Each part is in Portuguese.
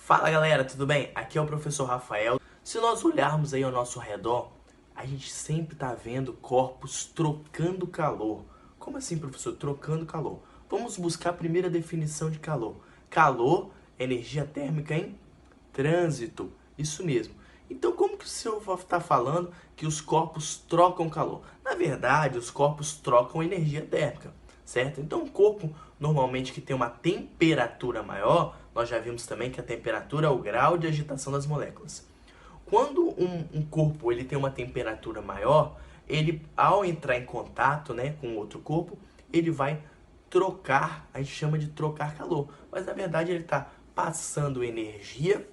Fala galera, tudo bem? Aqui é o professor Rafael. Se nós olharmos aí ao nosso redor, a gente sempre está vendo corpos trocando calor. Como assim, professor? Trocando calor. Vamos buscar a primeira definição de calor. Calor é energia térmica em trânsito. Isso mesmo. Então, como que o senhor está falando que os corpos trocam calor? Na verdade, os corpos trocam energia térmica, certo? Então, um corpo normalmente que tem uma temperatura maior, nós já vimos também que a temperatura é o grau de agitação das moléculas. Quando um corpo ele tem uma temperatura maior, ele ao entrar em contato, com outro corpo, ele vai trocar, a gente chama de trocar calor. Mas na verdade ele está passando energia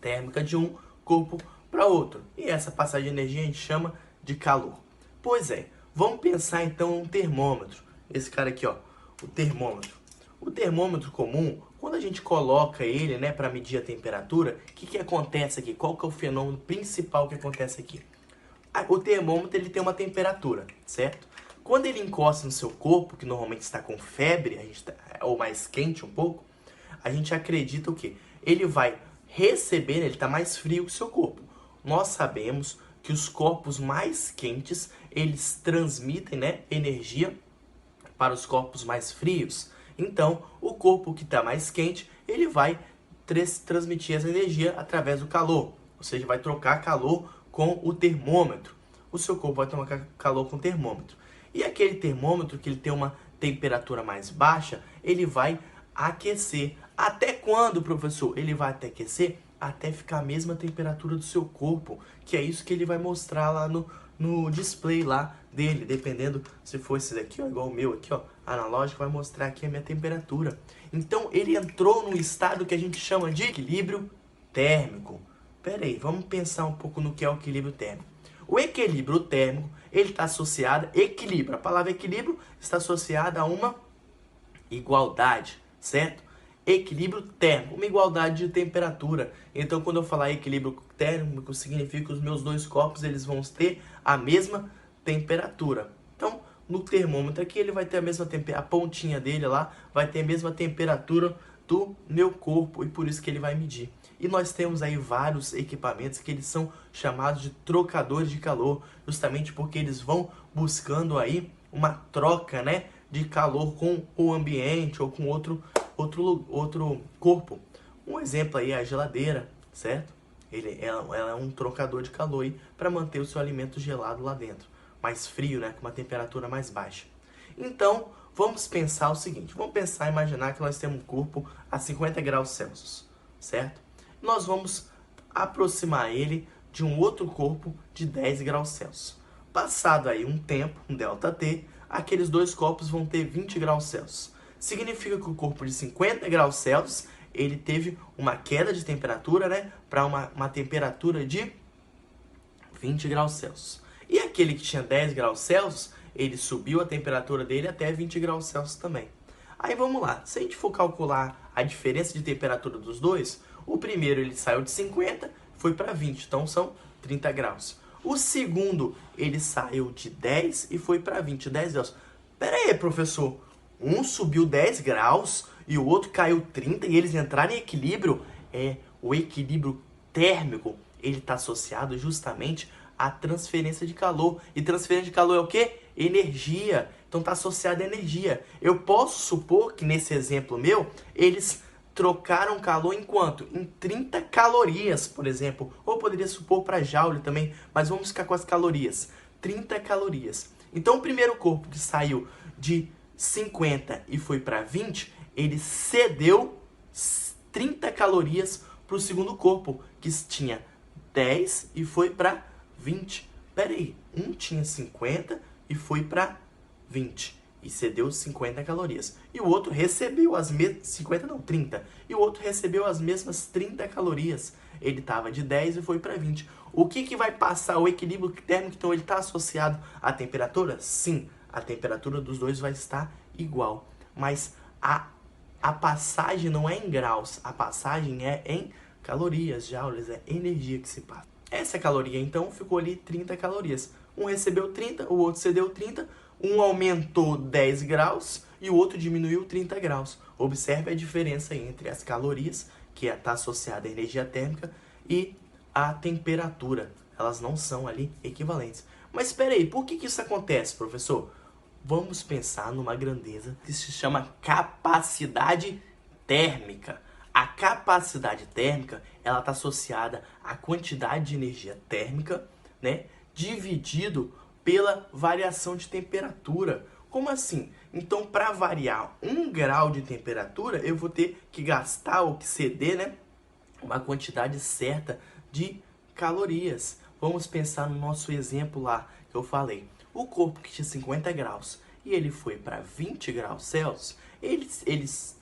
térmica de um corpo para outro. E essa passagem de energia a gente chama de calor. Pois é, vamos pensar então em um termômetro. Esse cara aqui, ó, o termômetro. O termômetro comum, quando a gente coloca ele, para medir a temperatura, o que acontece aqui? Qual que é o fenômeno principal que acontece aqui? O termômetro ele tem uma temperatura, certo? Quando ele encosta no seu corpo, que normalmente está com febre, ou mais quente um pouco, a gente acredita o quê? Ele vai receber, ele está mais frio que o seu corpo. Nós sabemos que os corpos mais quentes, eles transmitem energia para os corpos mais frios. Então, o corpo que está mais quente, ele vai transmitir essa energia através do calor. Ou seja, vai trocar calor com o termômetro. O seu corpo vai trocar calor com o termômetro. E aquele termômetro que ele tem uma temperatura mais baixa, ele vai aquecer. Até quando, professor? Ele vai até aquecer até ficar a mesma temperatura do seu corpo, que é isso que ele vai mostrar lá no display lá dele, dependendo se for esse daqui, ó, igual o meu aqui, ó, analógico, vai mostrar aqui a minha temperatura. Então ele entrou num estado que a gente chama de equilíbrio térmico. Pera aí, vamos pensar um pouco no que é o equilíbrio térmico. O equilíbrio térmico, ele está associado, equilíbrio, a palavra equilíbrio está associada a uma igualdade, certo? Equilíbrio térmico, uma igualdade de temperatura. Então, quando eu falar equilíbrio térmico, significa que os meus dois corpos eles vão ter a mesma temperatura. Então, no termômetro aqui, ele vai ter a mesma temperatura, a pontinha dele lá vai ter a mesma temperatura do meu corpo, e por isso que ele vai medir. E nós temos aí vários equipamentos que eles são chamados de trocadores de calor, justamente porque eles vão buscando aí uma troca, de calor com o ambiente ou com outro corpo. Um exemplo aí é a geladeira, certo? Ela é um trocador de calor aí para manter o seu alimento gelado lá dentro, mais frio, com uma temperatura mais baixa. Então, vamos pensar o seguinte, imaginar que nós temos um corpo a 50 graus Celsius, certo? Nós vamos aproximar ele de um outro corpo de 10 graus Celsius. Passado aí um tempo, um ΔT, aqueles dois corpos vão ter 20 graus Celsius. Significa que o corpo de 50 graus Celsius, ele teve uma queda de temperatura, para uma temperatura de 20 graus Celsius. E aquele que tinha 10 graus Celsius, ele subiu a temperatura dele até 20 graus Celsius também. Aí vamos lá, se a gente for calcular a diferença de temperatura dos dois, o primeiro ele saiu de 50, foi para 20, então são 30 graus. O segundo, ele saiu de 10 e foi para 20, 10 graus. Pera aí, professor, um subiu 10 graus e o outro caiu 30 e eles entraram em equilíbrio? O equilíbrio térmico, ele está associado justamente à transferência de calor. E transferência de calor é o quê? Energia. Então está associado à energia. Eu posso supor que nesse exemplo meu, eles trocaram calor em quanto? Em 30 calorias, por exemplo. Ou poderia supor para joule também, mas vamos ficar com as calorias. 30 calorias. Então o primeiro corpo que saiu de 50 e foi para 20, ele cedeu 30 calorias para o segundo corpo, que tinha 10 e foi para 20. Pera aí, um tinha 50 e foi para 20 e cedeu 50 calorias. E o outro recebeu as mesmas 50 não, 30. E o outro recebeu as mesmas 30 calorias. Ele estava de 10 e foi para 20. O que vai passar? O equilíbrio térmico, então ele está associado à temperatura? Sim, a temperatura dos dois vai estar igual. Mas a passagem não é em graus, a passagem é em calorias, joules, é energia que se passa. Essa caloria, então, ficou ali 30 calorias. Um recebeu 30, o outro cedeu 30, um aumentou 10 graus e o outro diminuiu 30 graus. Observe a diferença aí entre as calorias que está associada à energia térmica, e a temperatura. Elas não são ali equivalentes. Mas espera aí, por que isso acontece, professor? Vamos pensar numa grandeza que se chama capacidade térmica. A capacidade térmica, ela está associada à quantidade de energia térmica, né, dividido pela variação de temperatura. Como assim? Então, para variar 1 grau de temperatura, eu vou ter que gastar ou que ceder, né, uma quantidade certa de calorias. Vamos pensar no nosso exemplo lá que eu falei. O corpo que tinha 50 graus e ele foi para 20 graus Celsius, ele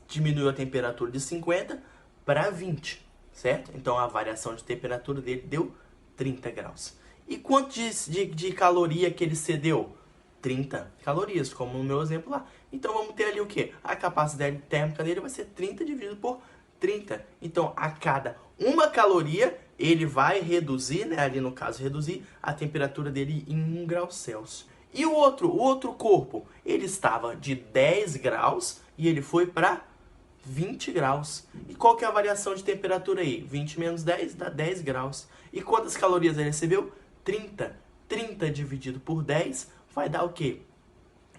diminuiu a temperatura de 50 para 20, certo? Então a variação de temperatura dele deu 30 graus. E quanto de caloria que ele cedeu? 30 calorias, como no meu exemplo lá. Então vamos ter ali o quê? A capacidade térmica dele vai ser 30 dividido por 30. Então a cada 1 caloria ele vai reduzir, né, ali no caso reduzir a temperatura dele em 1 grau Celsius. E o outro corpo, ele estava de 10 graus e ele foi para 20 graus. E qual que é a variação de temperatura aí? 20 menos 10 dá 10 graus. E quantas calorias ele recebeu? 30. 30 dividido por 10 vai dar o quê?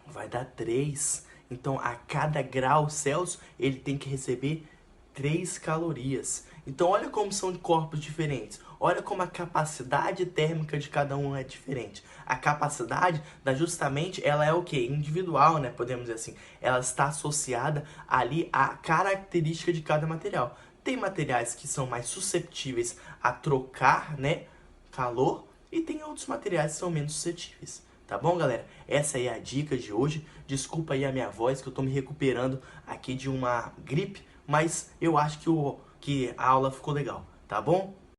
Vai dar 3. Então, a cada grau Celsius, ele tem que receber 3 calorias. Então, olha como são corpos diferentes. Olha como a capacidade térmica de cada um é diferente. A capacidade, justamente, ela é o quê? Individual, né? Podemos dizer assim. Ela está associada ali à característica de cada material. Tem materiais que são mais susceptíveis a trocar, né, calor, e tem outros materiais que são menos suscetíveis. Tá bom, galera? Essa aí é a dica de hoje. Desculpa aí a minha voz, que eu tô me recuperando aqui de uma gripe, mas eu acho que a aula ficou legal, tá bom?